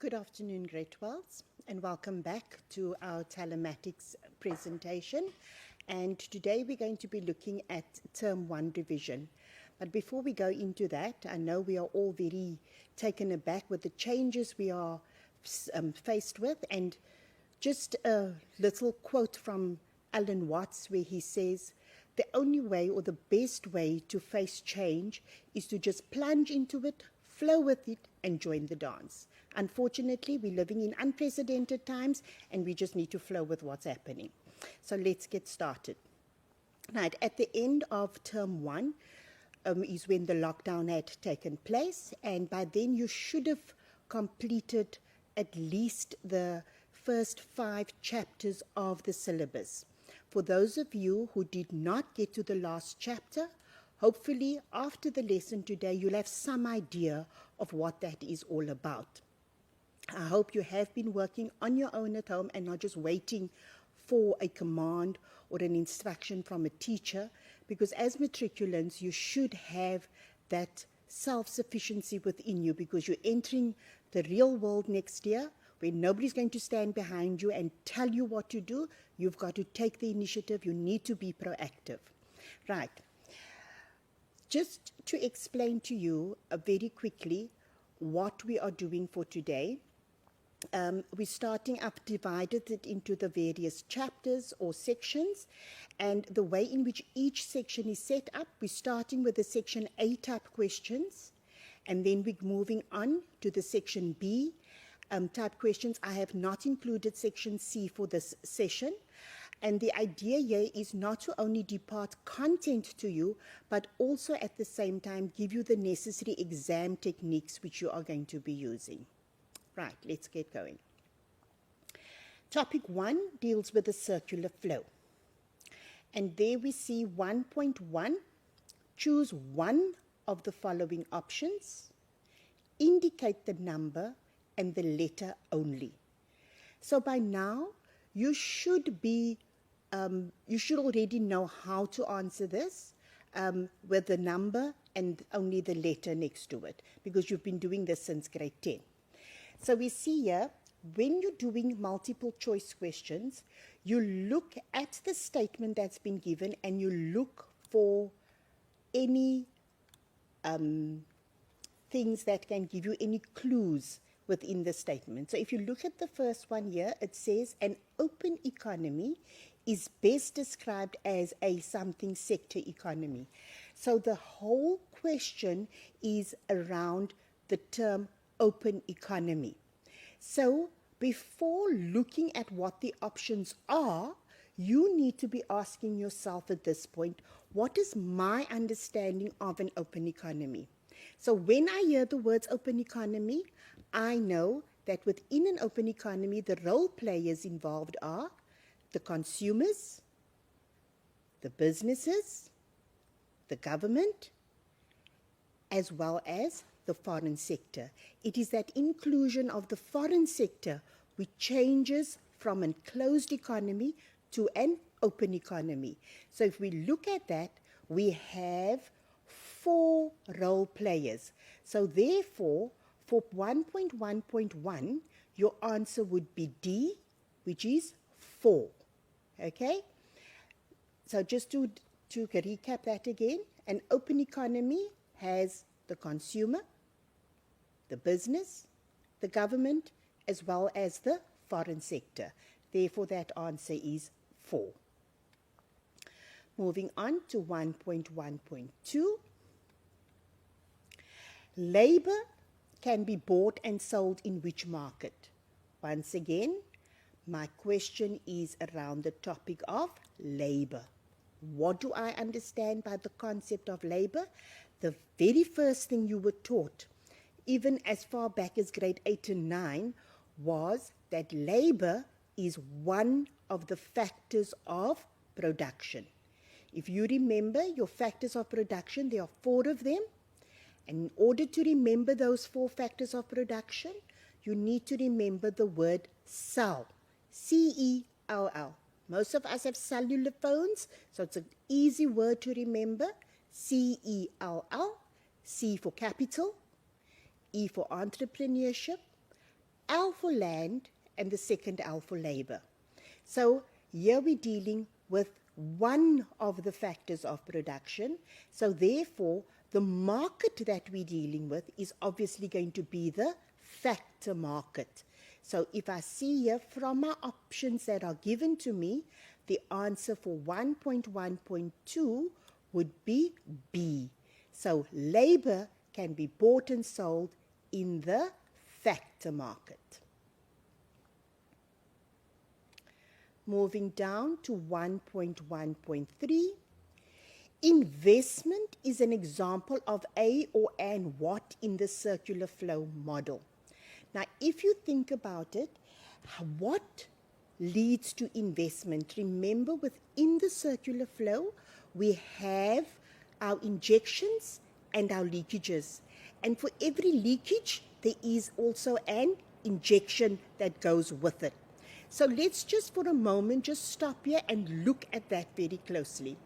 Good afternoon, grade 12s, and welcome back to our telematics presentation. And today we're going to be looking at Term 1 revision. But before we go into that, I know we are all very taken aback with the changes we are faced with. And just a little quote from Alan Watts where he says, "The only way or the best way to face change is to just plunge into it, flow with it, and join the dance." Unfortunately, we're living in unprecedented times and we just need to flow with what's happening. So let's get started. Right, at the end of Term 1 is when the lockdown had taken place, and by then you should have completed at least the first 5 chapters of the syllabus. For those of you who did not get to the last chapter, hopefully after the lesson today you'll have some idea of what that is all about. I hope you have been working on your own at home and not just waiting for a command or an instruction from a teacher, because as matriculants you should have that self-sufficiency within you, because you're entering the real world next year where nobody's going to stand behind you and tell you what to do. You've got to take the initiative. You need to be proactive. Right. Just to explain to you very quickly what we are doing for today. We're starting up, divided it into the various chapters or sections, and the way in which each section is set up, we're starting with the section A type questions, and then we're moving on to the section B type questions. I have not included section C for this session, and the idea here is not to only depart content to you, but also at the same time give you the necessary exam techniques which you are going to be using. Right, let's get going. Topic 1 deals with the circular flow. And there we see 1.1, choose one of the following options, indicate the number and the letter only. So by now, you should already know how to answer this with the number and only the letter next to it, because you've been doing this since grade 10. So we see here, when you're doing multiple choice questions, you look at the statement that's been given and you look for any things that can give you any clues within the statement. So if you look at the first one here, it says an open economy is best described as a something sector economy. So the whole question is around the term open economy. So before looking at what the options are, you need to be asking yourself at this point, what is my understanding of an open economy? So when I hear the words open economy, I know that within an open economy, the role players involved are the consumers, the businesses, the government, as well as the foreign sector. It is that inclusion of the foreign sector which changes from a closed economy to an open economy. So if we look at that, we have 4 role players. So therefore, for 1.1.1, your answer would be D, which is 4. Okay? So just to recap that again, an open economy has the consumer, the business, the government, as well as the foreign sector. Therefore, that answer is 4. Moving on to 1.1.2. Labor can be bought and sold in which market? Once again, my question is around the topic of labor. What do I understand by the concept of labor? The very first thing you were taught, even as far back as grade 8 and 9, was that labor is one of the factors of production. If you remember your factors of production, there are 4 of them. And in order to remember those 4 factors of production, you need to remember the word cell, C-E-L-L. Most of us have cellular phones, so it's an easy word to remember, C-E-L-L, C for capital, E for entrepreneurship, L for land and the second L for labor. So here we're dealing with one of the factors of production. So therefore, the market that we're dealing with is obviously going to be the factor market. So if I see here from my options that are given to me, the answer for 1.1.2 would be B. So labor can be bought and sold in the factor market. Moving down to 1.1.3, investment is an example of a or and what in the circular flow model. Now, if you think about it, what leads to investment? Remember, within the circular flow, we have our injections and our leakages. And for every leakage, there is also an injection that goes with it. So let's just for a moment just stop here and look at that very closely.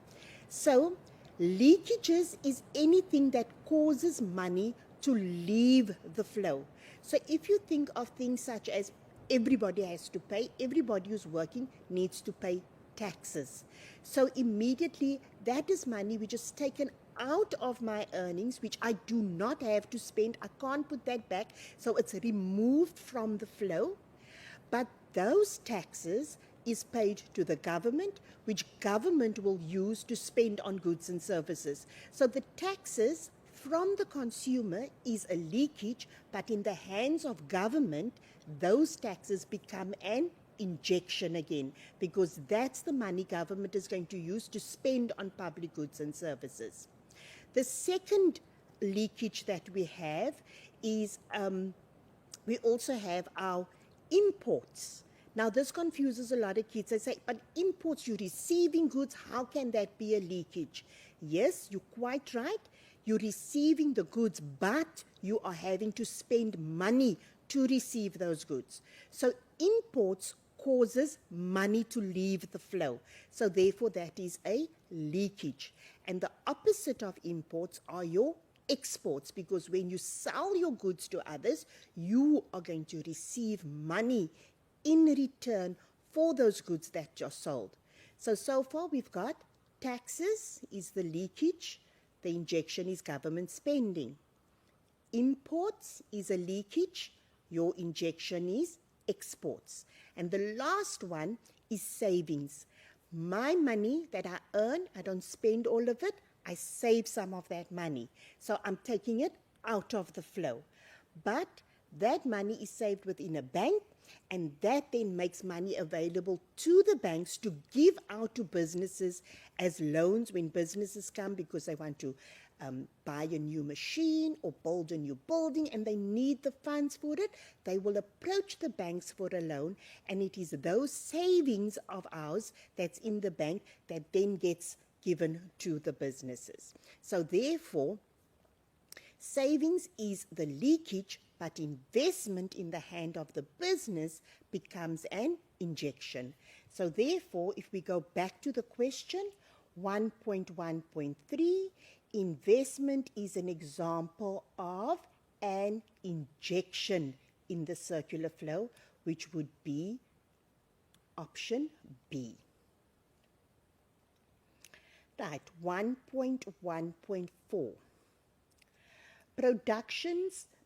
So leakages is anything that causes money to leave the flow. So if you think of things such as everybody has to pay, everybody who's working needs to pay taxes. So immediately that is money which is taken out of my earnings, which I do not have to spend. I can't put that back. So it's removed from the flow. But those taxes is paid to the government, which government will use to spend on goods and services. So the taxes from the consumer is a leakage, but in the hands of government, those taxes become an injection again, because that's the money government is going to use to spend on public goods and services. The second leakage that we have is we also have our imports. Now this confuses a lot of kids. They say, but imports, you're receiving goods, how can that be a leakage? Yes, you're quite right. You're receiving the goods, but you are having to spend money to receive those goods. So imports causes money to leave the flow. So therefore that is a leakage. And the opposite of imports are your exports, because when you sell your goods to others, you are going to receive money in return for those goods that you're sold. So far we've got taxes is the leakage, the injection is government spending. Imports is a leakage, your injection is exports. And the last one is savings. My money that I earn, I don't spend all of it, I save some of that money. So I'm taking it out of the flow. But that money is saved within a bank, and that then makes money available to the banks to give out to businesses as loans when businesses come because they want to buy a new machine or build a new building and they need the funds for it. They will approach the banks for a loan, and it is those savings of ours that's in the bank that then gets given to the businesses. So therefore, savings is the leakage, but investment in the hand of the business becomes an injection. So therefore, if we go back to the question, 1.1.3, investment is an example of an injection in the circular flow, which would be option B. Right, 1.1.4.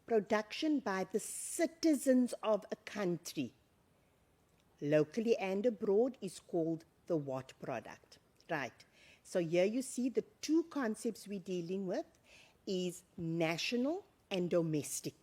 Production by the citizens of a country, locally and abroad, is called the what product? Right. So here you see the two concepts we're dealing with is national and domestic,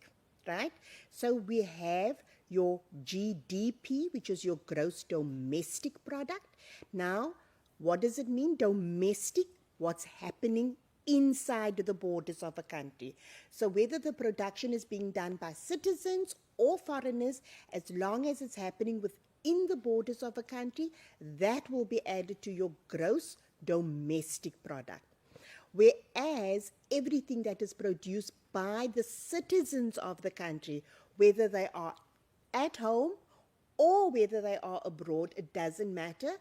right? So we have your GDP, which is your gross domestic product. Now, what does it mean? Domestic, what's happening inside the borders of a country. So whether the production is being done by citizens or foreigners, as long as it's happening within the borders of a country, that will be added to your gross domestic product. Whereas everything that is produced by the citizens of the country, whether they are at home or whether they are abroad, it doesn't matter.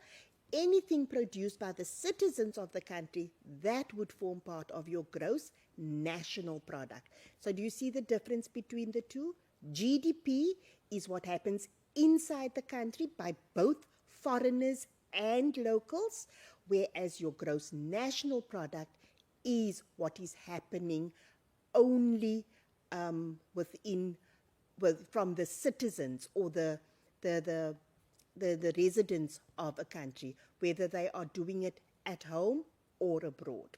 Anything produced by the citizens of the country, that would form part of your gross national product. So do you see the difference between the two? GDP is what happens inside the country by both foreigners and locals, whereas your gross national product is what is happening only from the citizens or the residents of a country, whether they are doing it at home or abroad.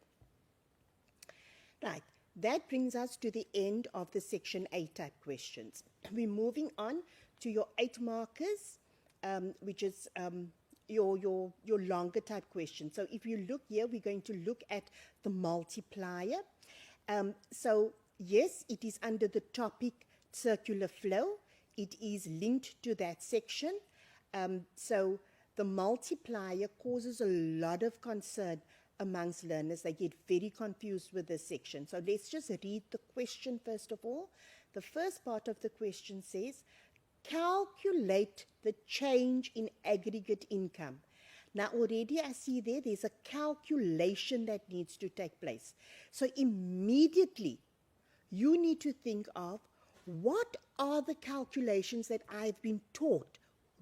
Right, that brings us to the end of the Section A type questions. We're moving on to your 8 markers, which is your longer type questions. So if you look here, we're going to look at the multiplier. So yes, it is under the topic circular flow. It is linked to that section. So the multiplier causes a lot of concern amongst learners. They get very confused with this section. So let's just read the question first of all. The first part of the question says, calculate the change in aggregate income. Now already I see there's a calculation that needs to take place. So immediately you need to think of what are the calculations that I've been taught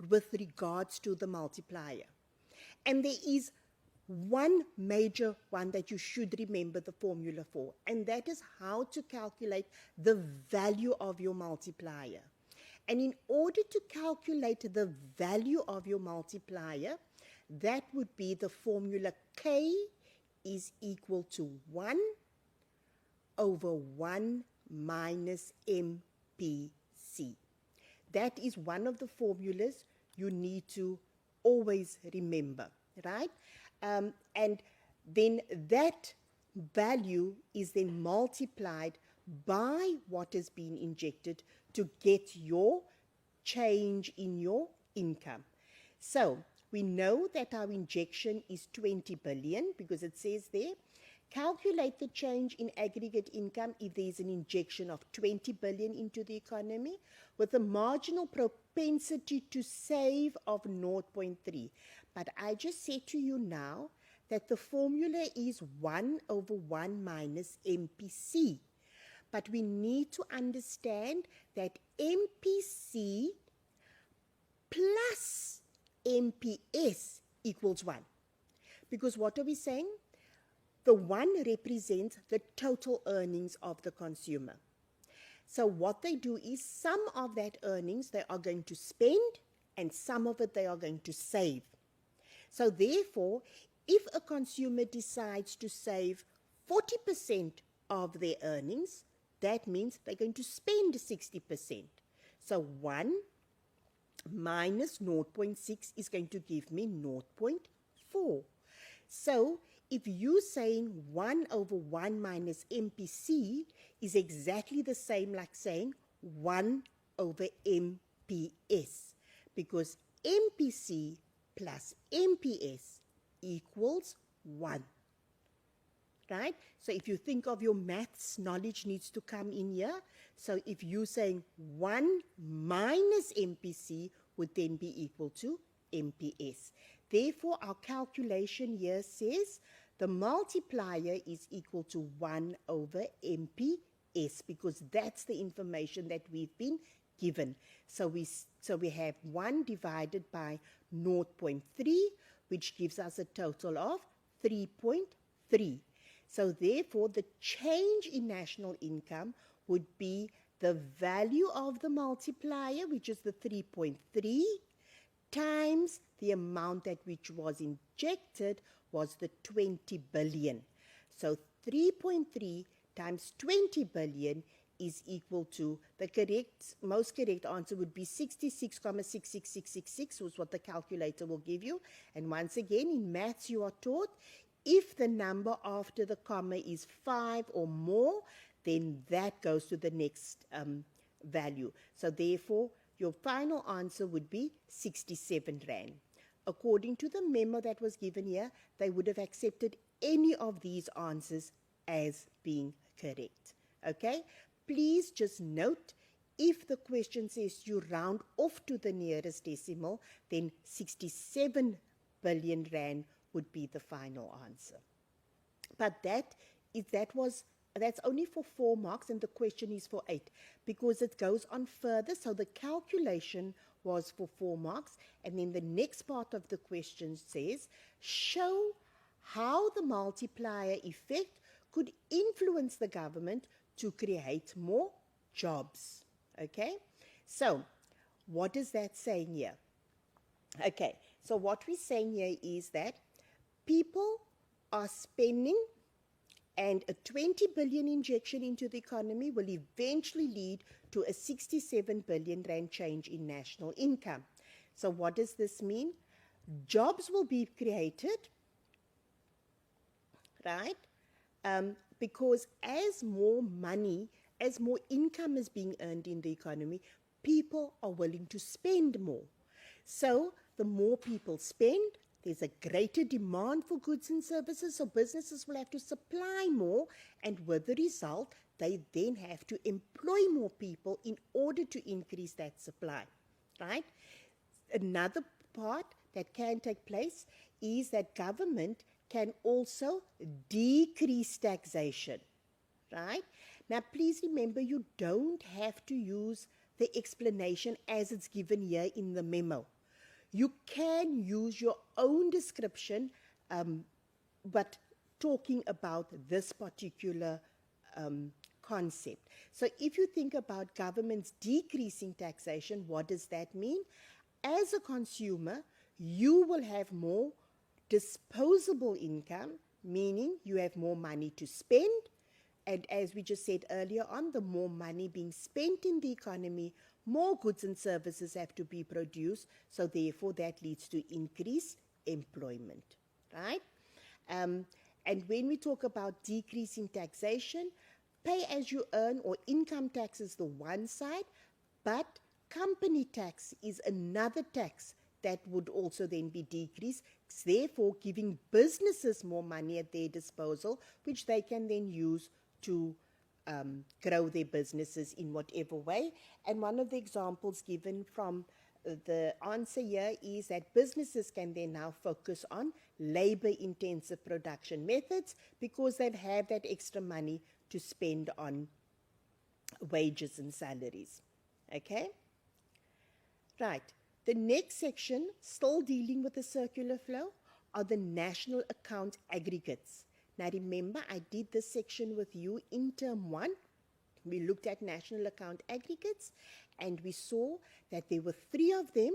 with regards to the multiplier. And there is one major one that you should remember the formula for, and that is how to calculate the value of your multiplier. And in order to calculate the value of your multiplier, that would be the formula K is equal to 1 over 1 minus MPC. That is one of the formulas you need to always remember, right? And then that value is then multiplied by what has been injected to get your change in your income. So we know that our injection is 20 billion because it says there, calculate the change in aggregate income if there is an injection of 20 billion into the economy with a marginal propensity to save of 0.3. But I just said to you now that the formula is 1 over 1 minus MPC. But we need to understand that MPC plus MPS equals 1. Because what are we saying? The 1 represents the total earnings of the consumer. So what they do is some of that earnings they are going to spend and some of it they are going to save. So therefore, if a consumer decides to save 40% of their earnings, that means they're going to spend 60%. So 1 minus 0.6 is going to give me 0.4. So if you're saying 1 over 1 minus MPC is exactly the same like saying 1 over MPS, because MPC plus MPS equals 1. Right? So if you think of your maths, knowledge needs to come in here. So if you're saying 1 minus MPC would then be equal to MPS. Therefore, our calculation here says the multiplier is equal to 1 over MPS because that's the information that we've been given. So we have 1 divided by 0.3, which gives us a total of 3.3. So therefore, the change in national income would be the value of the multiplier, which is the 3.3, times the amount that which was injected was the 20 billion. So 3.3 times 20 billion is equal to, most correct answer would be 66,66666 was what the calculator will give you. And once again, in maths you are taught, if the number after the comma is 5 or more, then that goes to the next value. So therefore, your final answer would be 67 Rand. According to the memo that was given here, they would have accepted any of these answers as being correct. Okay? Please just note, if the question says you round off to the nearest decimal, then 67 billion Rand would be the final answer. But that was that's only for 4 marks and the question is for 8 because it goes on further. So the calculation was for 4 marks, and then the next part of the question says, show how the multiplier effect could influence the government to create more jobs. Okay, so what is that saying here? Okay, so what we're saying here is that people are spending, and a 20 billion injection into the economy will eventually lead to a 67 billion rand change in national income. So what does this mean? Jobs will be created, right? Because as more money, as more income is being earned in the economy, people are willing to spend more. So the more people spend, there's a greater demand for goods and services, so businesses will have to supply more, and with the result, they then have to employ more people in order to increase that supply, right? Another part that can take place is that government can also decrease taxation, right? Now, please remember, you don't have to use the explanation as it's given here in the memo. You can use your own description, but talking about this particular concept. So if you think about governments decreasing taxation, what does that mean? As a consumer, you will have more disposable income, meaning you have more money to spend. And as we just said earlier on, the more money being spent in the economy, more goods and services have to be produced. So therefore, that leads to increased employment, right? And when we talk about decreasing taxation, pay as you earn or income tax is the one side, but company tax is another tax that would also then be decreased, therefore giving businesses more money at their disposal, which they can then use to grow their businesses in whatever way. And one of the examples given from the answer here is that businesses can then now focus on labor-intensive production methods because they have that extra money to spend on wages and salaries. Okay? Right. The next section, still dealing with the circular flow, are the national account aggregates. Now remember, I did this section with you in term 1. We looked at national account aggregates and we saw that there were 3 of them.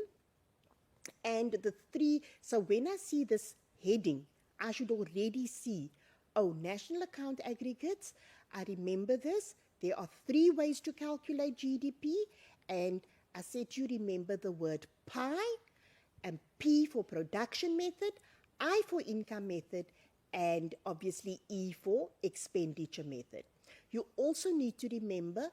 And the 3, so when I see this heading, I should already see, oh, national account aggregates, I remember this. There are 3 ways to calculate GDP, and I said you remember the word pi, and P for production method, I for income method, and obviously E for expenditure method. You also need to remember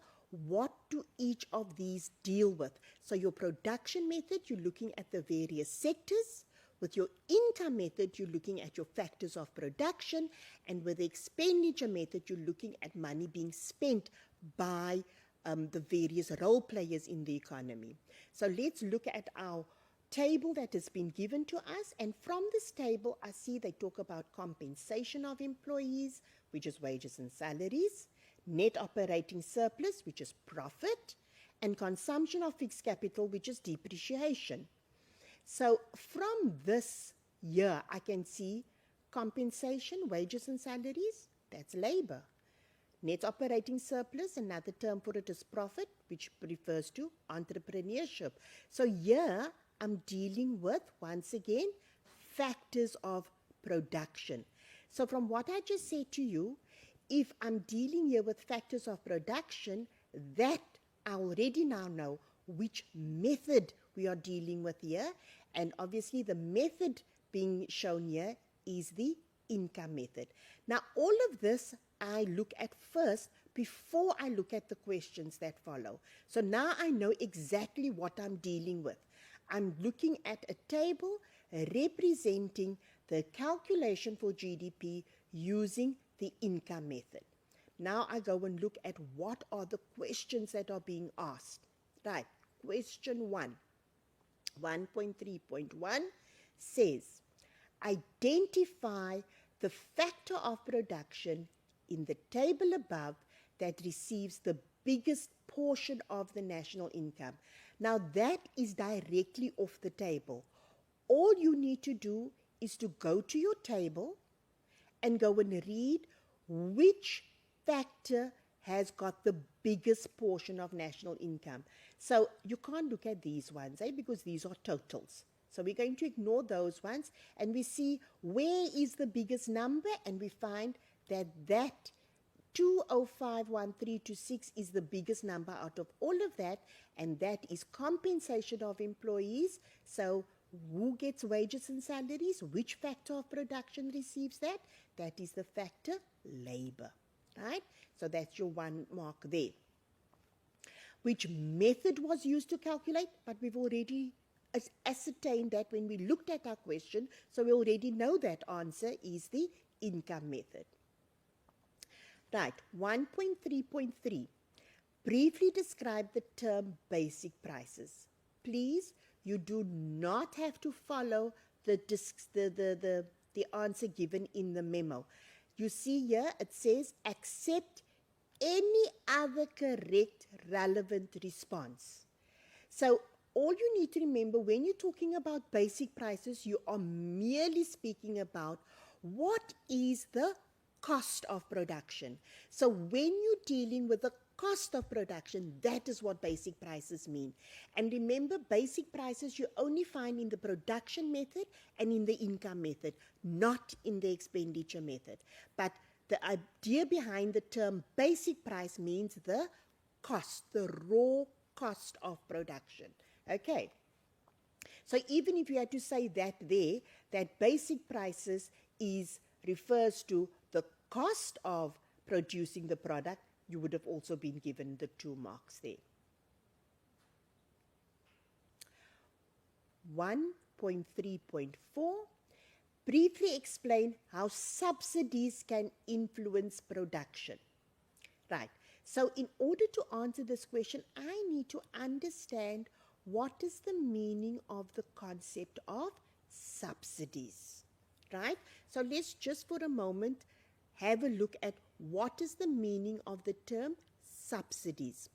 what do each of these deal with. So your production method, you're looking at the various sectors. With your income method, you're looking at your factors of production. And with the expenditure method, you're looking at money being spent by the various role players in the economy. So let's look at our table that has been given to us, and from this table I see they talk about compensation of employees, which is wages and salaries, net operating surplus, which is profit, and consumption of fixed capital, which is depreciation. So from this year I can see compensation, wages and salaries, that's labor. Net operating surplus, another term for it is profit, which refers to entrepreneurship. So here I'm dealing with, once again, factors of production. So from what I just said to you, if I'm dealing here with factors of production, that I already now know which method we are dealing with here. And obviously the method being shown here is the income method. Now all of this I look at first before I look at the questions that follow. So now I know exactly what I'm dealing with. I'm looking at a table representing the calculation for GDP using the income method. Now I go and look at what are the questions that are being asked. Right, question 1, 1.3.1 says, identify the factor of production in the table above that receives the biggest portion of the national income. Now that is directly off the table. All you need to do is to go to your table and go and read which factor has got the biggest portion of national income. So you can't look at these ones, because these are totals. So we're going to ignore those ones, and we see where is the biggest number, and we find that 2051326 is the biggest number out of all of that, and that is compensation of employees. So who gets wages and salaries? Which factor of production receives that? That is the factor labor, right? So that's your 1 mark there. Which method was used to calculate? But we've already ascertained that when we looked at our question, so we already know that answer is the income method. Right, 1.3.3. Briefly describe the term basic prices. Please, you do not have to follow the answer given in the memo. You see here, it says accept any other correct relevant response. So all you need to remember when you're talking about basic prices, you are merely speaking about what is the cost of production. So when you're dealing with the cost of production, that is what basic prices mean. And remember, basic prices you only find in the production method and in the income method, not in the expenditure method. But the idea behind the term basic price means the cost, the raw cost of production. Okay. So even if you had to say that there, that basic prices refers to the cost of producing the product, you would have also been given the 2 marks there. 1.3.4. Briefly explain how subsidies can influence production. Right. So in order to answer this question, I need to understand what is the meaning of the concept of subsidies. Right. So let's just for a moment have a look at what is the meaning of the term subsidies.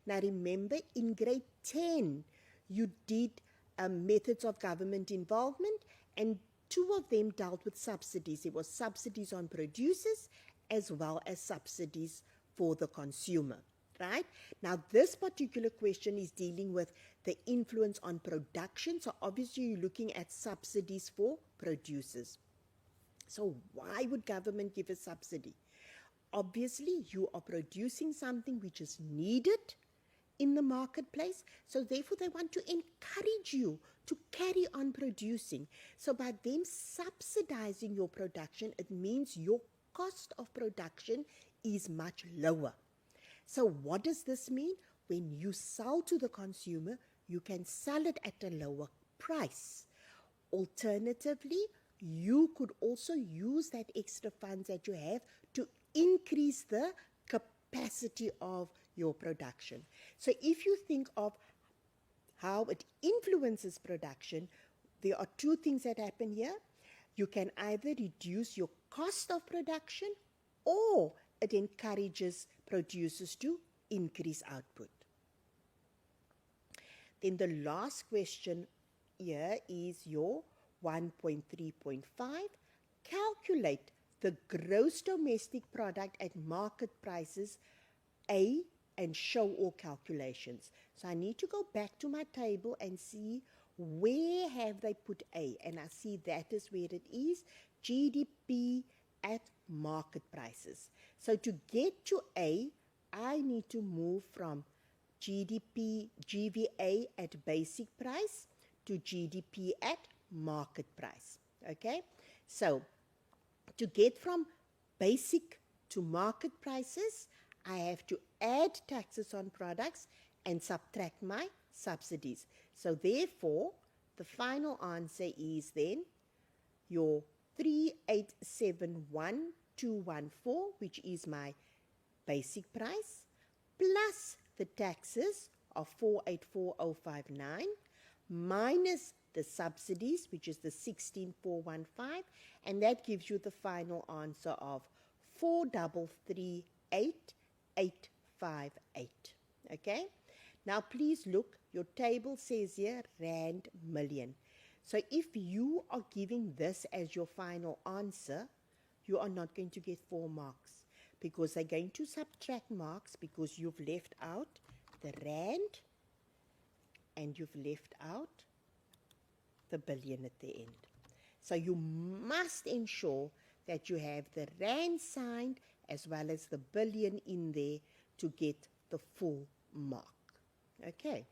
Now remember, in grade 10, you did methods of government involvement, and 2 of them dealt with subsidies. It was subsidies on producers as well as subsidies for the consumer, right? Now this particular question is dealing with the influence on production. So obviously you're looking at subsidies for producers. So why would government give a subsidy? Obviously, you are producing something which is needed in the marketplace. So therefore, they want to encourage you to carry on producing. So by them subsidizing your production, it means your cost of production is much lower. So what does this mean? When you sell to the consumer, you can sell it at a lower price. Alternatively, you could also use that extra funds that you have to increase the capacity of your production. So if you think of how it influences production, there are 2 things that happen here. You can either reduce your cost of production, or it encourages producers to increase output. Then the last question here is your 1.3.5. Calculate the gross domestic product at market prices A and show all calculations. So I need to go back to my table and see where have they put A, and I see that is where it is, GDP at market prices. So to get to A, I need to move from GVA at basic price to GDP at market price. Okay, so to get from basic to market prices, I have to add taxes on products and subtract my subsidies. So therefore, the final answer is then your 3871214, which is my basic price, plus the taxes of 484059, minus the subsidies, which is the 16415, and that gives you the final answer of 4338858. Okay? Now please look, your table says here rand million. So if you are giving this as your final answer, you are not going to get 4 marks, because they're going to subtract marks because you've left out the rand and you've left out the billion at the end. So you must ensure that you have the rand signed as well as the billion in there to get the full mark. Okay.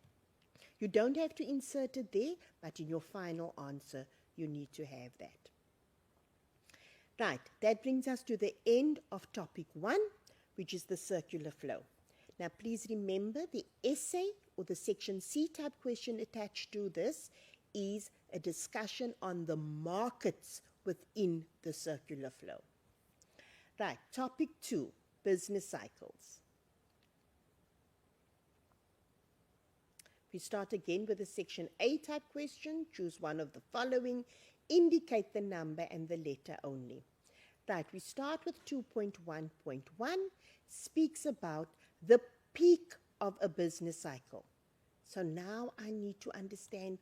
You don't have to insert it there, but in your final answer, you need to have that. Right, that brings us to the end of topic 1, which is the circular flow. Now, please remember the essay or the section C type question attached to this is a discussion on the markets within the circular flow. Right, topic 2, business cycles. We start again with a section A type question. Choose one of the following. Indicate the number and the letter only. Right, we start with 2.1.1. Speaks about the peak of a business cycle. So now I need to understand,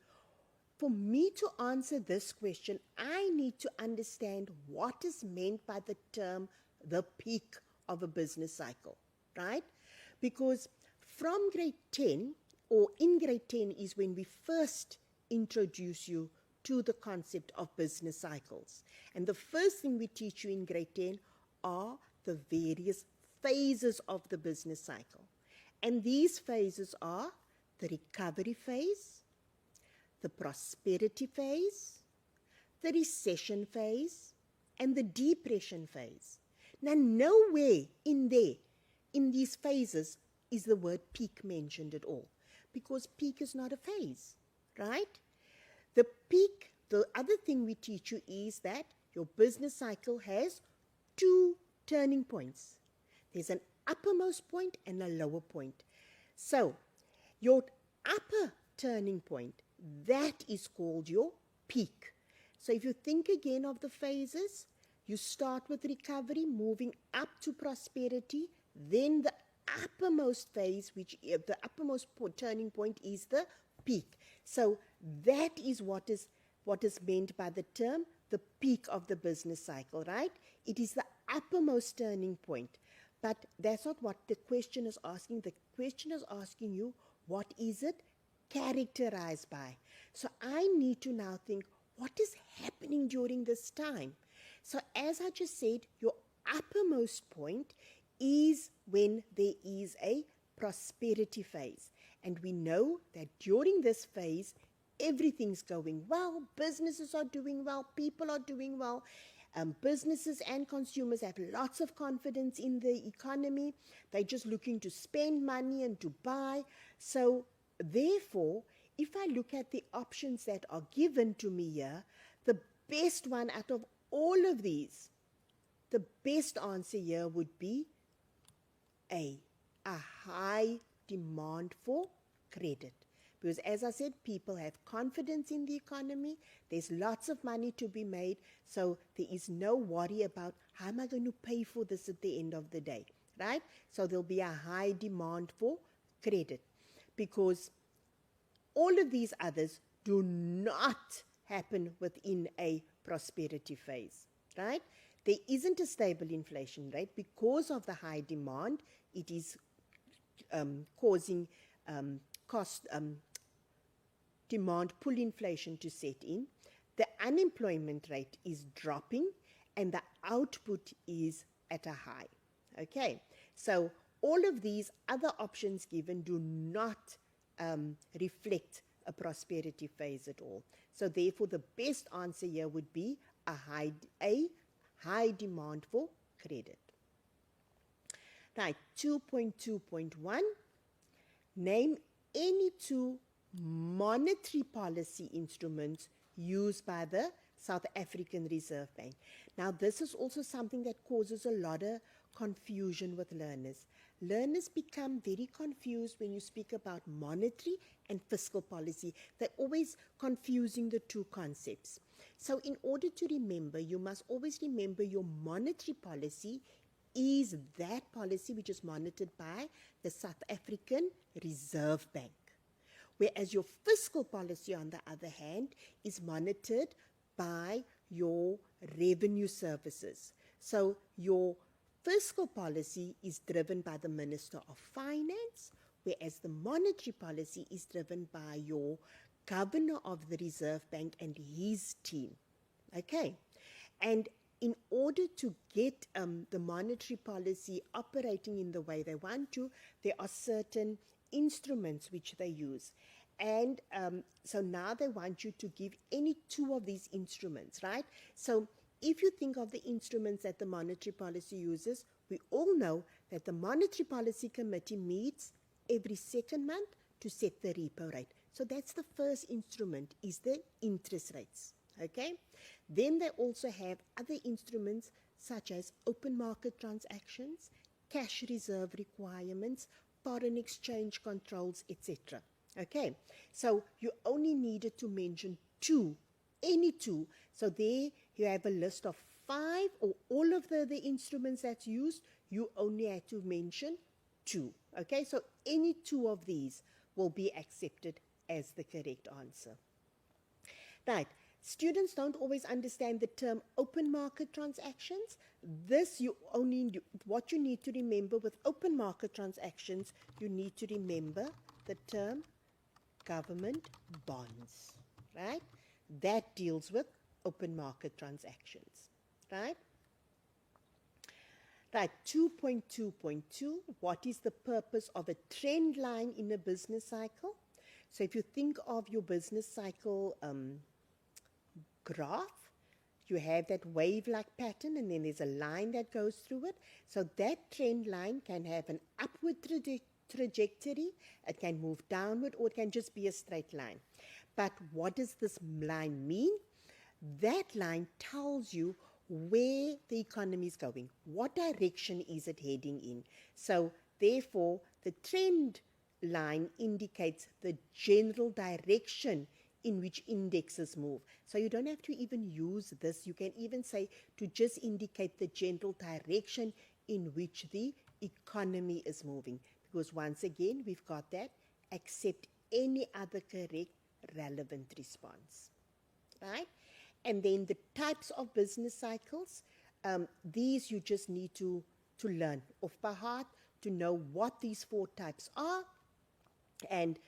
for me to answer this question, I need to understand what is meant by the term the peak of a business cycle, right? Because from grade 10, or in grade 10 is when we first introduce you to the concept of business cycles. And the first thing we teach you in grade 10 are the various phases of the business cycle. And these phases are the recovery phase, the prosperity phase, the recession phase, and the depression phase. Now, nowhere in there, in these phases, is the word peak mentioned at all, because peak is not a phase, right? The peak, the other thing we teach you is that your business cycle has 2 turning points. There's an uppermost point and a lower point. So, your upper turning point, that is called your peak. So, if you think again of the phases, you start with recovery, moving up to prosperity, then the uppermost phase, which the uppermost turning point is the peak. So that is what is meant by the term the peak of the business cycle, right? It is the uppermost turning point. But that's not what the question is asking. The question is asking you, what is it characterized by? So I need to now think, what is happening during this time? So as I just said, your uppermost point is when there is a prosperity phase. And we know that during this phase, everything's going well, businesses are doing well, people are doing well, businesses and consumers have lots of confidence in the economy. They're just looking to spend money and to buy. So therefore, if I look at the options that are given to me here, the best one out of all of these, the best answer here would be a high demand for credit. Because as I said, people have confidence in the economy. There's lots of money to be made. So there is no worry about how am I going to pay for this at the end of the day, right? So there'll be a high demand for credit, because all of these others do not happen within a prosperity phase, right? There isn't a stable inflation rate because of the high demand. It is causing demand pull inflation to set in. The unemployment rate is dropping and the output is at a high. Okay, so all of these other options given do not reflect a prosperity phase at all. So therefore, the best answer here would be a high demand for credit. Right, 2.2.1, name any 2 monetary policy instruments used by the South African Reserve Bank. Now, this is also something that causes a lot of confusion with learners. Learners become very confused when you speak about monetary and fiscal policy. They're always confusing the 2 concepts. So in order to remember, you must always remember your monetary policy is that policy which is monitored by the South African Reserve Bank. Whereas your fiscal policy, on the other hand, is monitored by your revenue services. So your fiscal policy is driven by the Minister of Finance, whereas the monetary policy is driven by your Governor of the Reserve Bank and his team. Okay, and in order to get the monetary policy operating in the way they want to, there are certain instruments which they use. And so now they want you to give any two of these instruments, right? So if you think of the instruments that the monetary policy uses, we all know that the Monetary Policy Committee meets every second month to set the repo rate. So that's the first instrument, is the interest rates, okay? Then they also have other instruments such as open market transactions, cash reserve requirements, foreign exchange controls, etc. Okay, so you only needed to mention two, any two. So there you have a list of 5 or all of the instruments that's used. You only had to mention 2. Okay, so any 2 of these will be accepted as the correct answer. Right, students don't always understand the term open market transactions. This what you need to remember with open market transactions, you need to remember the term government bonds, right? That deals with open market transactions, right? Right, 2.2.2, what is the purpose of a trend line in a business cycle? So if you think of your business cycle graph, you have that wave-like pattern and then there's a line that goes through it. So that trend line can have an upward trajectory, it can move downward, or it can just be a straight line. But what does this line mean? That line tells you where the economy is going, what direction is it heading in. So therefore, the trend line indicates the general direction in which indexes move. So you don't have to even use this. You can even say to just indicate the general direction in which the economy is moving. Because once again, we've got that, accept any other correct relevant response, right? And then the types of business cycles, these you just need to learn off by heart, to know what these 4 types are. And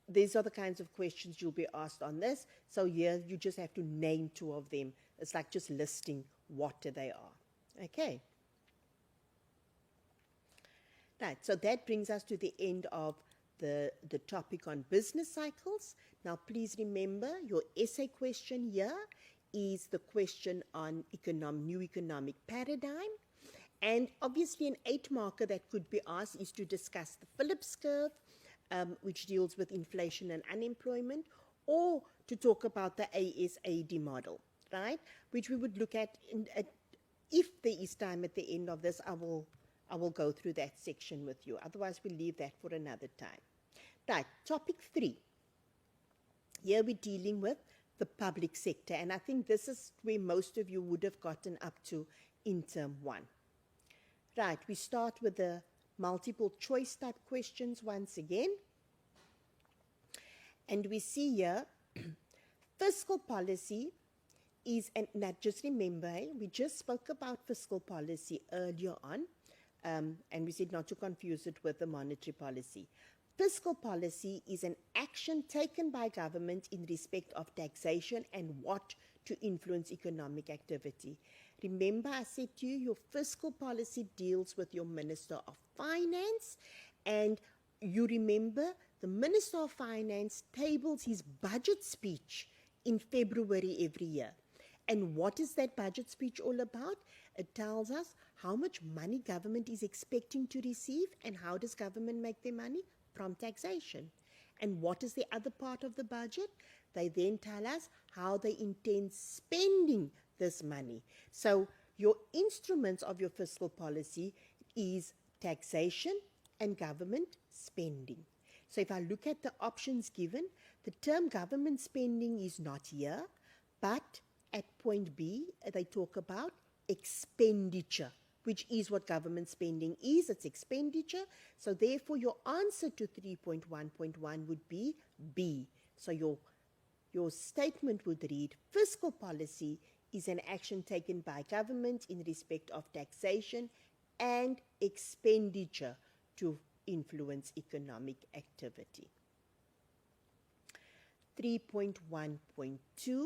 these are the kinds of questions you'll be asked on this. So here you just have to name 2 of them. It's like just listing what they are. Okay. Right, so that brings us to the end of the topic on business cycles. Now please remember, your essay question here is the question on new economic paradigm. And obviously an 8 marker that could be asked is to discuss the Phillips curve, which deals with inflation and unemployment, or to talk about the ASAD model, right? Which we would look at, if there is time at the end of this, I will go through that section with you. Otherwise, we'll leave that for another time. Right, topic 3. Here we're dealing with the public sector, and I think this is where most of you would have gotten up to in term 1. Right, we start with the multiple choice type questions once again. And we see here, fiscal policy is, and now just remember, we just spoke about fiscal policy earlier on, and we said not to confuse it with the monetary policy. Fiscal policy is an action taken by government in respect of taxation and what to influence economic activity. Remember, I said to you, your fiscal policy deals with your Minister of Finance, and you remember the Minister of Finance tables his budget speech in February every year. And what is that budget speech all about? It tells us how much money government is expecting to receive, and how does government make their money? From taxation. And what is the other part of the budget? They then tell us how they intend spending this money. So your instruments of your fiscal policy is taxation and government spending. So if I look at the options given, the term government spending is not here, but at point B, they talk about expenditure, which is what government spending is, it's expenditure. So therefore your answer to 3.1.1 would be B. So your statement would read, fiscal policy is an action taken by government in respect of taxation and expenditure to influence economic activity. 3.1.2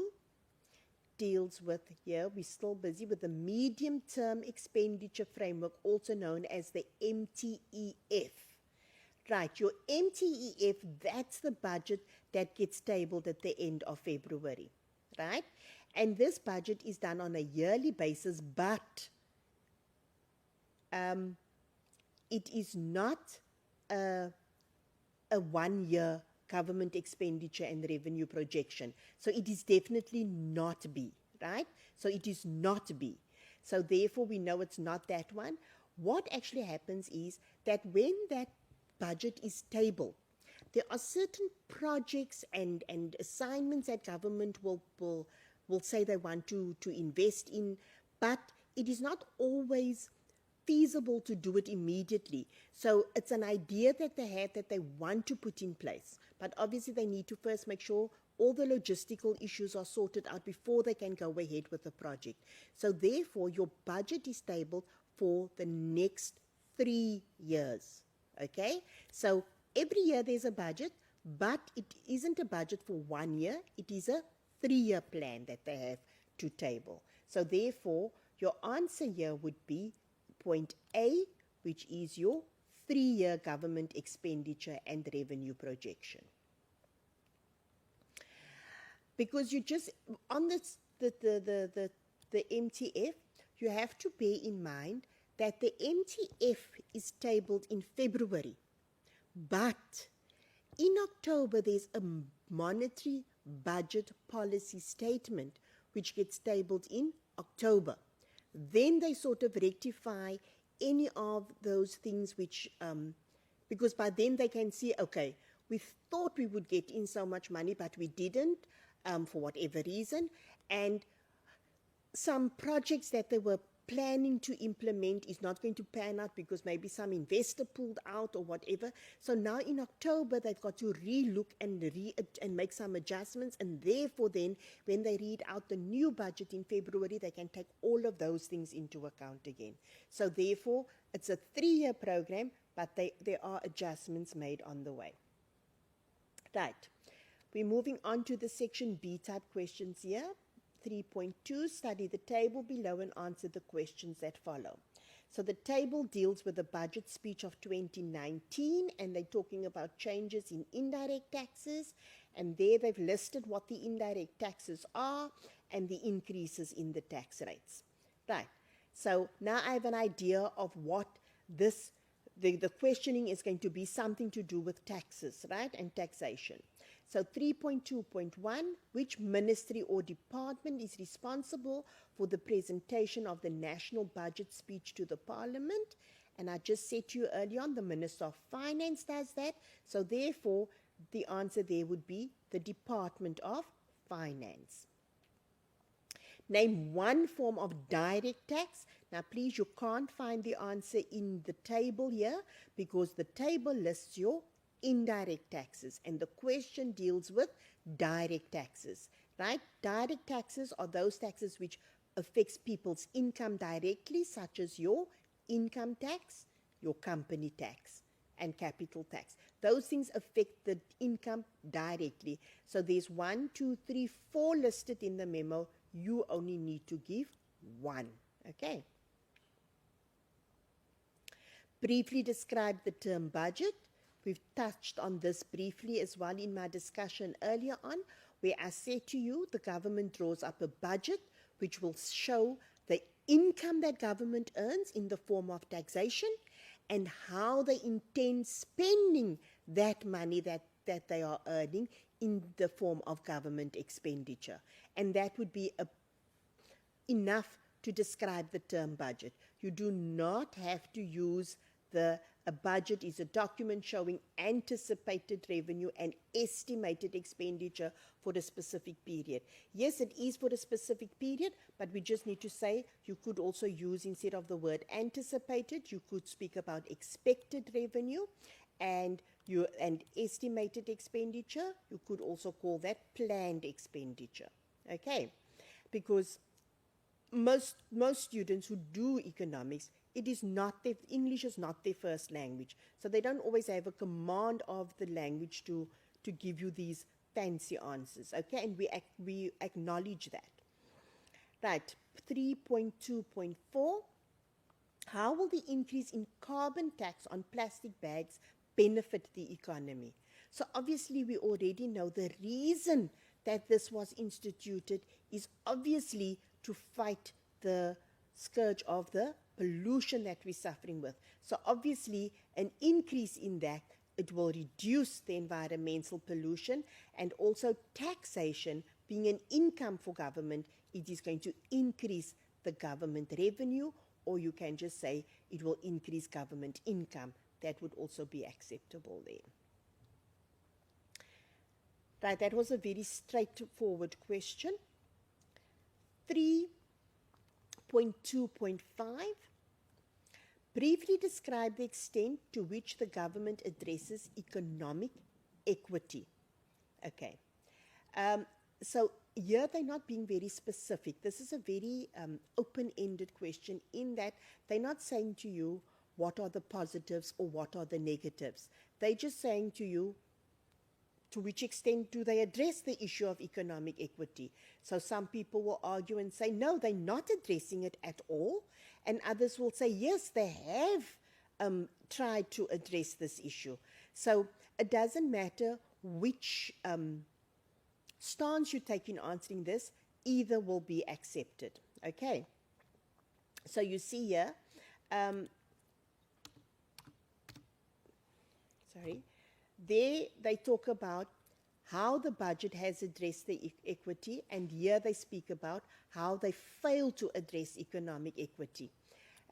deals with, here we're still busy with the medium-term expenditure framework, also known as the MTEF. Right, your MTEF, that's the budget that gets tabled at the end of February, right? And this budget is done on a yearly basis, but it is not a 1 year government expenditure and revenue projection. So it is definitely not B, right? So it is not B. So therefore we know it's not that one. What actually happens is that when that budget is tabled, there are certain projects and assignments that government will say they want to invest in, but it is not always feasible to do it immediately. So it's an idea that they have that they want to put in place, but obviously they need to first make sure all the logistical issues are sorted out before they can go ahead with the project. So therefore your budget is tabled for the next 3 years. Okay, so every year there's a budget, but it isn't a budget for 1 year, it is a 3-year plan that they have to table. So therefore your answer here would be point A, which is your 3-year government expenditure and revenue projection. Because you just, on this, the MTF, you have to bear in mind that the MTF is tabled in February, but in October there's a monetary budget policy statement which gets tabled in October. Then they sort of rectify any of those things which, because by then they can see, okay, we thought we would get in so much money, but we didn't for whatever reason. And some projects that they were planning to implement is not going to pan out because maybe some investor pulled out or whatever. So now in October, they've got to re-look and make some adjustments. And therefore then, when they read out the new budget in February, they can take all of those things into account again. So therefore, it's a 3-year program, but there are adjustments made on the way. Right. We're moving on to the section B type questions here. 3.2, study the table below and answer the questions that follow. So the table deals with the budget speech of 2019, and they're talking about changes in indirect taxes, and there they've listed what the indirect taxes are and the increases in the tax rates. Right, so now I have an idea of what this, the questioning is going to be something to do with taxes, right, and taxation. So 3.2.1, which ministry or department is responsible for the presentation of the national budget speech to the parliament? And I just said to you earlier on, the Minister of Finance does that. So therefore, the answer there would be the Department of Finance. Name one form of direct tax. Now, please, you can't find the answer in the table here because the table lists your indirect taxes, and the question deals with direct taxes, right? Direct taxes are those taxes which affects people's income directly, such as your income tax, your company tax, and capital tax. Those things affect the income directly. So there's 1, 2, 3, 4 listed in the memo. You only need to give 1, okay? Briefly describe the term budget. We've touched on this briefly as well in my discussion earlier on, where I said to you the government draws up a budget which will show the income that government earns in the form of taxation and how they intend spending that money that they are earning in the form of government expenditure. And that would be enough to describe the term budget. You do not have to use the A budget is a document showing anticipated revenue and estimated expenditure for a specific period. Yes, it is for a specific period, but we just need to say you could also use, instead of the word anticipated, you could speak about expected revenue and estimated expenditure. You could also call that planned expenditure. Okay, because most students who do economics, English is not their first language, so they don't always have a command of the language to give you these fancy answers. Okay, and we acknowledge that. Right, 3.2.4. How will the increase in carbon tax on plastic bags benefit the economy? So obviously we already know the reason that this was instituted is obviously to fight the scourge of the pollution that we're suffering with. So obviously an increase in that, it will reduce the environmental pollution, and also taxation being an income for government, it is going to increase the government revenue, or you can just say it will increase government income. That would also be acceptable there. Right, that was a very straightforward question. 3.2.5. Briefly describe the extent to which the government addresses economic equity. Okay. So here they're not being very specific. This is a very open-ended question, in that they're not saying to you what are the positives or what are the negatives. They're just saying to you, to which extent do they address the issue of economic equity? So some people will argue and say, no, they're not addressing it at all. And others will say, yes, they have tried to address this issue. So it doesn't matter which stance you take in answering this, either will be accepted. Okay. So you see here, there they talk about how the budget has addressed the equity, and here they speak about how they fail to address economic equity.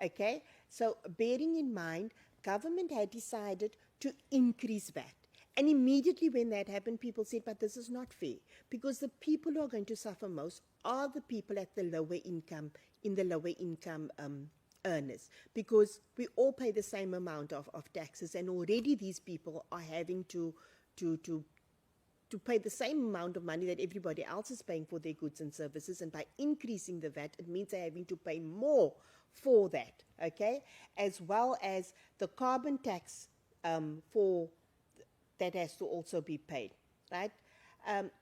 Okay, so bearing in mind, government had decided to increase VAT. And immediately when that happened, people said, but this is not fair, because the people who are going to suffer most are the people at the lower income, in the lower income earners, because we all pay the same amount of taxes, and already these people are having to pay the same amount of money that everybody else is paying for their goods and services, and by increasing the VAT, it means they're having to pay more for that, okay? As well as the carbon tax for that has to also be paid, right?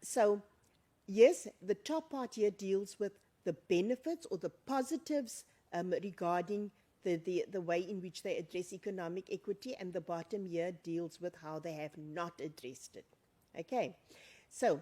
So yes, the top part here deals with the benefits or the positives regarding the way in which they address economic equity, and the bottom here deals with how they have not addressed it. Okay, so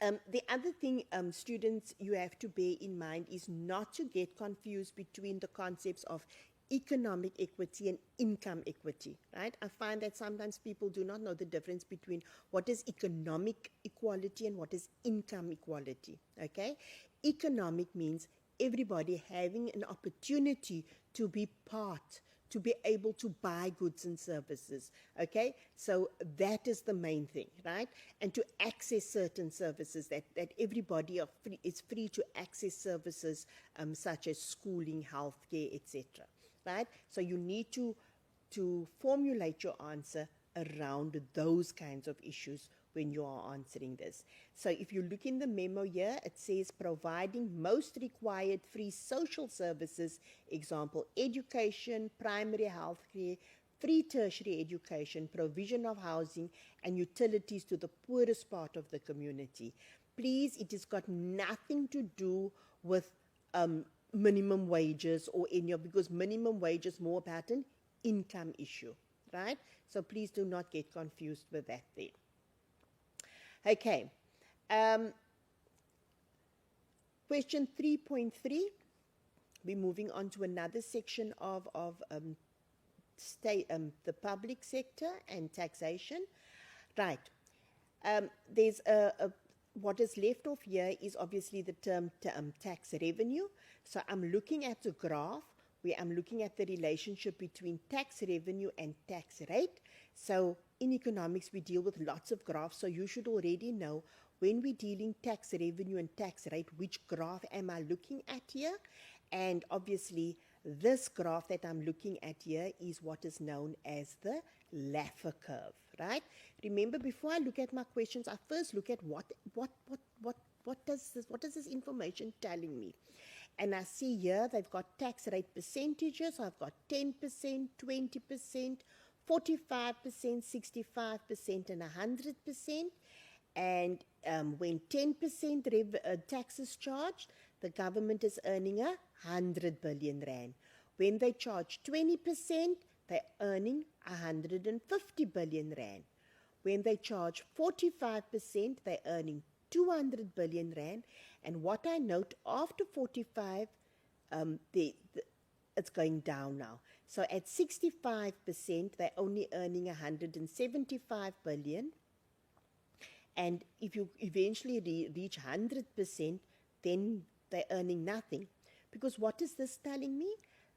the other thing, students, you have to bear in mind is not to get confused between the concepts of economic equity and income equity, right? I find that sometimes people do not know the difference between what is economic equality and what is income equality, okay? Economic means everybody having an opportunity to be part, to be able to buy goods and services, okay? So that is the main thing, right? And to access certain services, that everybody is free to access services such as schooling, healthcare, etc., right? So you need to formulate your answer around those kinds of issues when you are answering this. So if you look in the memo here, it says providing most required free social services, example, education, primary health care, free tertiary education, provision of housing and utilities to the poorest part of the community. Please, it has got nothing to do with minimum wages or any of, because minimum wage is more about an income issue, right? So please do not get confused with that there. Okay, question 3.3, we're moving on to another section of the public sector and taxation. Right, there's what is left off here is obviously the term tax revenue. So I'm looking at the graph where I'm looking at the relationship between tax revenue and tax rate. So in economics, we deal with lots of graphs, so you should already know when we're dealing tax revenue and tax rate, which graph am I looking at here? And obviously, this graph that I'm looking at here is what is known as the Laffer curve, right? Remember, before I look at my questions, I first look at what does this information telling me? And I see here they've got tax rate percentages. So I've got 10%, 20%, 45%, 65%, and 100%. And when 10% tax is charged, the government is earning 100 billion rand. When they charge 20%, they're earning 150 billion rand. When they charge 45%, they're earning 200 billion rand. And what I note, after 45, it's going down now. So at 65%, they're only earning 175 billion. And if you eventually reach 100%, then they're earning nothing. Because what is this telling me?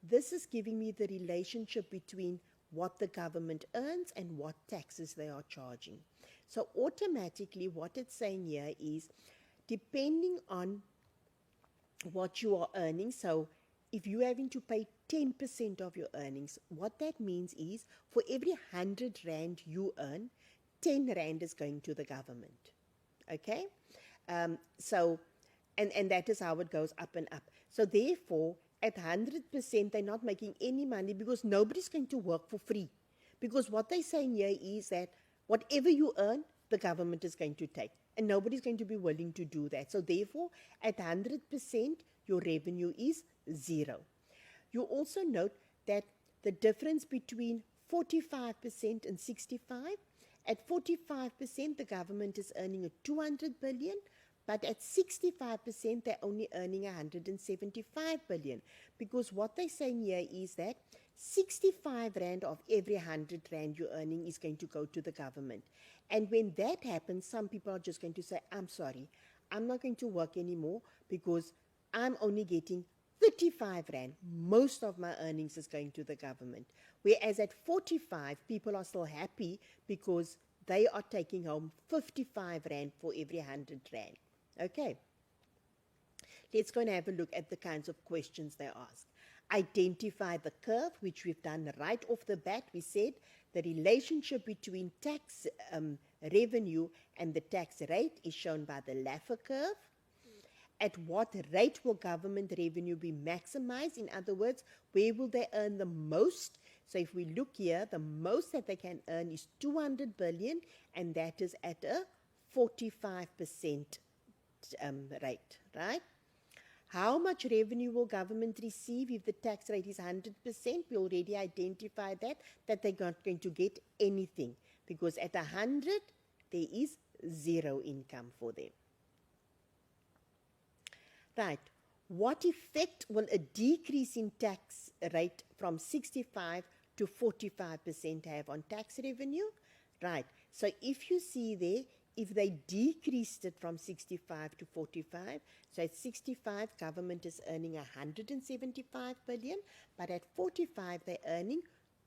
This is giving me the relationship between what the government earns and what taxes they are charging. So automatically what it's saying here is, depending on what you are earning, so if you're having to pay 10% of your earnings, what that means is for every 100 rand you earn, 10 rand is going to the government. Okay? And that is how it goes up and up. So therefore, at 100%, they're not making any money because nobody's going to work for free. Because what they're saying here is that whatever you earn, the government is going to take. And nobody's going to be willing to do that. So therefore, at 100%, your revenue is zero. You also note that the difference between 45% and 65, at 45%, the government is earning 200 billion, but at 65%, they're only earning 175 billion. Because what they're saying here is that 65 rand of every 100 rand you're earning is going to go to the government. And when that happens, some people are just going to say, I'm sorry, I'm not going to work anymore because I'm only getting 35 rand. Most of my earnings is going to the government. Whereas at 45, people are still happy because they are taking home 55 rand for every 100 rand. Okay. Let's go and have a look at the kinds of questions they ask. Identify the curve, which we've done right off the bat. We said the relationship between tax revenue and the tax rate is shown by the Laffer curve. At what rate will government revenue be maximized? In other words, where will they earn the most? So if we look here, the most that they can earn is 200 billion, and that is at a 45% rate, right? How much revenue will government receive if the tax rate is 100%? We already identified that they're not going to get anything because at 100, there is zero income for them. Right. What effect will a decrease in tax rate from 65 to 45% have on tax revenue? Right. So if you see there, if they decreased it from 65 to 45, so at 65, government is earning 175 billion, but at 45, they're earning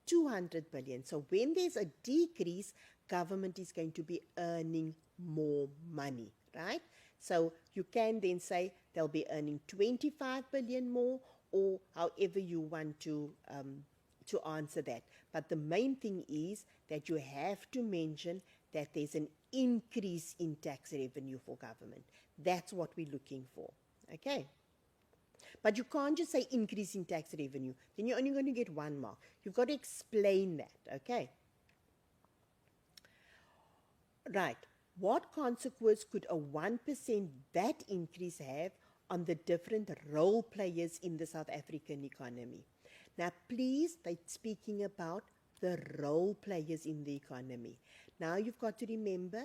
200 billion. So when there's a decrease, government is going to be earning more money, right? So you can then say they'll be earning 25 billion more, or however you want to answer that. But the main thing is that you have to mention that there's an increase in tax revenue for government. That's what we're looking for, okay? But you can't just say increase in tax revenue. Then you're only going to get 1 mark. You've got to explain that, okay? Right. What consequence could a 1% VAT increase have on the different role players in the South African economy? Now, please, they're speaking about the role players in the economy. Now, you've got to remember,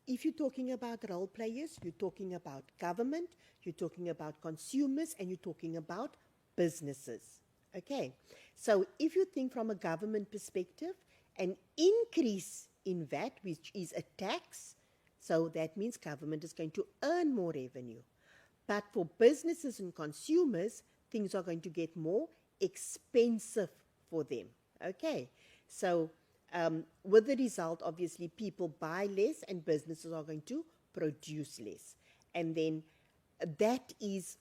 if you're talking about role players, you're talking about government, you're talking about consumers, and you're talking about businesses. Okay? So, if you think from a government perspective, an increase in VAT, which is a tax, so that means government is going to earn more revenue. But for businesses and consumers, things are going to get more expensive for them. Okay, so with the result, obviously, people buy less and businesses are going to produce less. And then that is,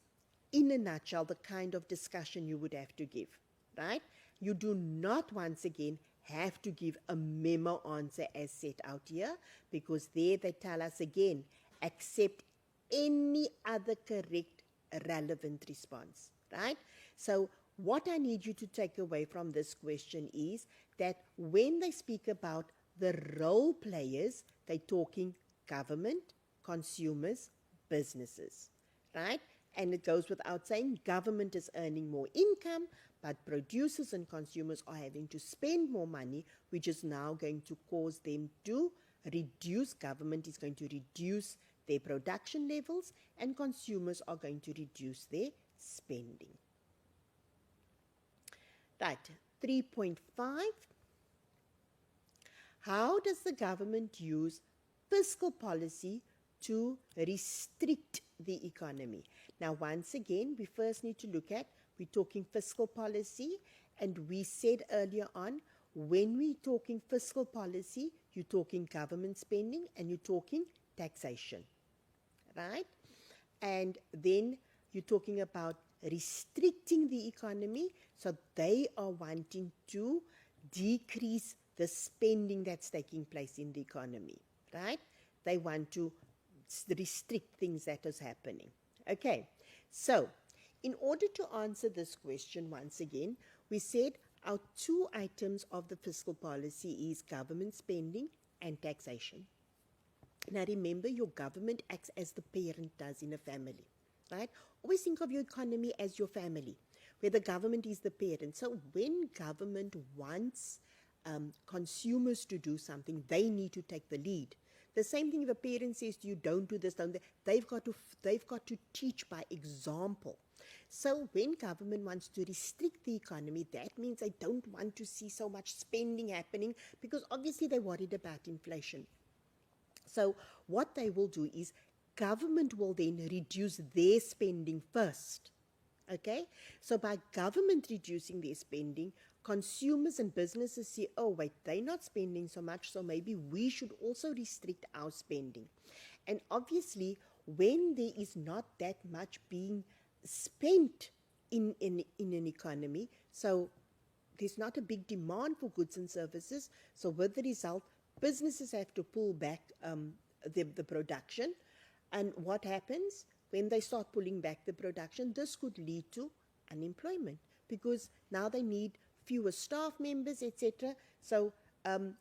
in a nutshell, the kind of discussion you would have to give, right? You do not, once again, have to give a memo answer as set out here, because there they tell us again, accept any other correct relevant response, right? So what I need you to take away from this question is that when they speak about the role players, they're talking government, consumers, businesses, right? And it goes without saying, government is earning more income, but producers and consumers are having to spend more money, which is now going to cause them to reduce. Government is going to reduce their production levels, and consumers are going to reduce their spending. Right, 3.5. How does the government use fiscal policy to restrict the economy? Now, once again, we first need to look at, we're talking fiscal policy, and we said earlier on, when we're talking fiscal policy, you're talking government spending and you're talking taxation, right? And then you're talking about restricting the economy, so they are wanting to decrease the spending that's taking place in the economy, right? They want to restrict things that is happening. Okay, so in order to answer this question, once again, we said our two items of the fiscal policy is government spending and taxation. Now remember, your government acts as the parent does in a family, right? Always think of your economy as your family, where the government is the parent. So when government wants consumers to do something, they need to take the lead. The same thing if a parent says to you, don't do this, don't do that, they've got to teach by example. So when government wants to restrict the economy, that means they don't want to see so much spending happening, because obviously they're worried about inflation. So what they will do is government will then reduce their spending first. Okay, so by government reducing their spending, consumers and businesses say, oh wait, they're not spending so much, so maybe we should also restrict our spending. And obviously, when there is not that much being spent in an economy, so there's not a big demand for goods and services, so with the result, businesses have to pull back the production. And what happens? When they start pulling back the production, this could lead to unemployment, because now they need fewer staff members, etc. So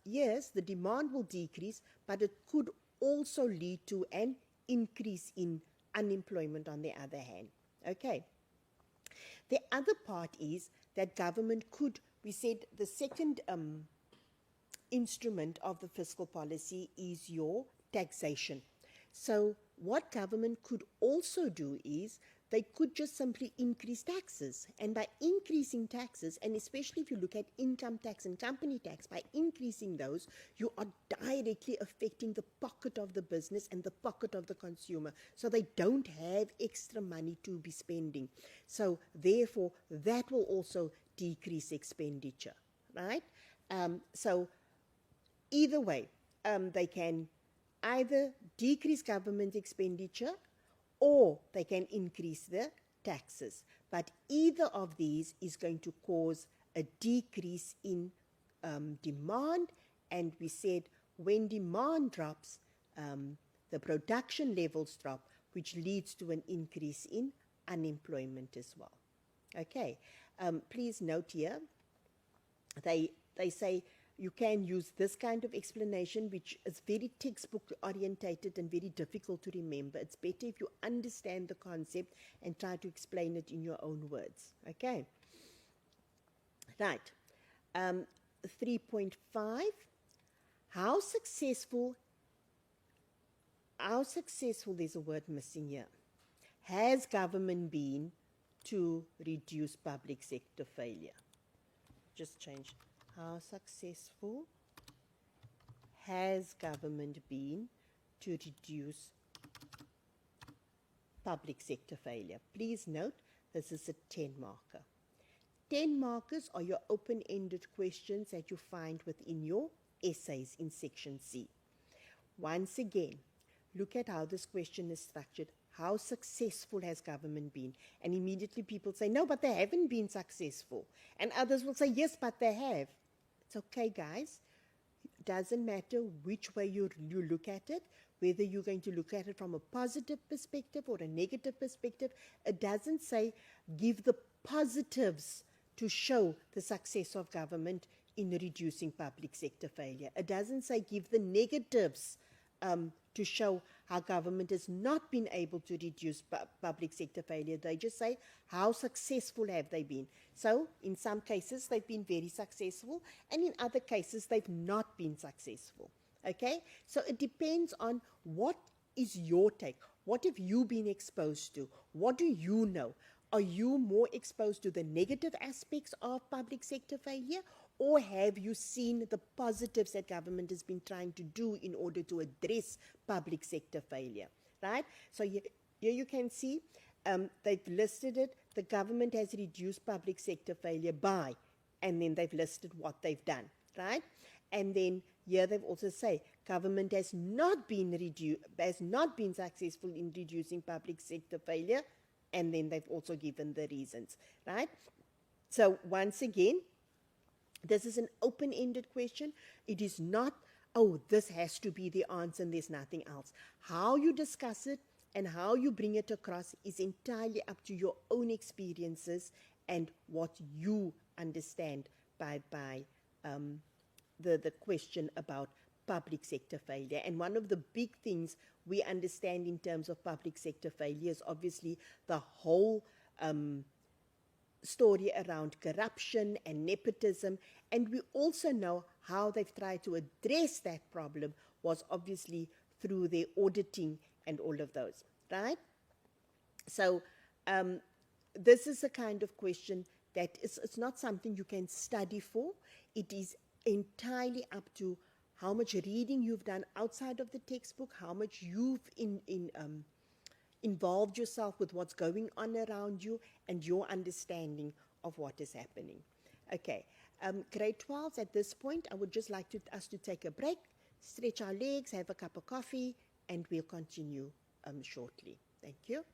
yes, the demand will decrease, but it could also lead to an increase in unemployment on the other hand. Okay. The other part is that government could, we said the second instrument of the fiscal policy is your taxation. So what government could also do is they could just simply increase taxes. And by increasing taxes, and especially if you look at income tax and company tax, by increasing those, you are directly affecting the pocket of the business and the pocket of the consumer. So they don't have extra money to be spending. So therefore, that will also decrease expenditure, right? So either way, they can either decrease government expenditure or they can increase the taxes. But either of these is going to cause a decrease in demand. And we said when demand drops, the production levels drop, which leads to an increase in unemployment as well. Okay, please note here, they say you can use this kind of explanation, which is very textbook orientated and very difficult to remember. It's better if you understand the concept and try to explain it in your own words. Okay. Right. 3.5. How successful, there's a word missing here, has government been to reduce public sector failure? Just change. How successful has government been to reduce public sector failure? Please note, this is a 10 marker. 10 markers are your open-ended questions that you find within your essays in section C. Once again, look at how this question is structured. How successful has government been? And immediately people say, no, but they haven't been successful. And others will say, yes, but they have. It's okay, guys. It doesn't matter which way you look at it, whether you're going to look at it from a positive perspective or a negative perspective. It doesn't say give the positives to show the success of government in reducing public sector failure. It doesn't say give the negatives to show how government has not been able to reduce public sector failure. They just say how successful have they been. So in some cases they've been very successful, and in other cases they've not been successful. Okay, so it depends on what is your take. What have you been exposed to? What do you know? Are you more exposed to the negative aspects of public sector failure, or have you seen the positives that government has been trying to do in order to address public sector failure, right? So here you can see they've listed it. The government has reduced public sector failure by, and then they've listed what they've done, right? And then here they've also say government has not been successful in reducing public sector failure, and then they've also given the reasons, right? So once again, this is an open-ended question. It is not, oh, this has to be the answer and there's nothing else. How you discuss it and how you bring it across is entirely up to your own experiences and what you understand by the question about public sector failure. And one of the big things we understand in terms of public sector failure is obviously the whole story around corruption and nepotism. And we also know how they've tried to address that problem was obviously through their auditing and all of those, right? So this is a kind of question that it's not something you can study for. It is entirely up to how much reading you've done outside of the textbook, how much you've involved yourself with what's going on around you, and your understanding of what is happening. Okay, grade 12s, at this point, I would just like us to take a break, stretch our legs, have a cup of coffee, and we'll continue shortly. Thank you.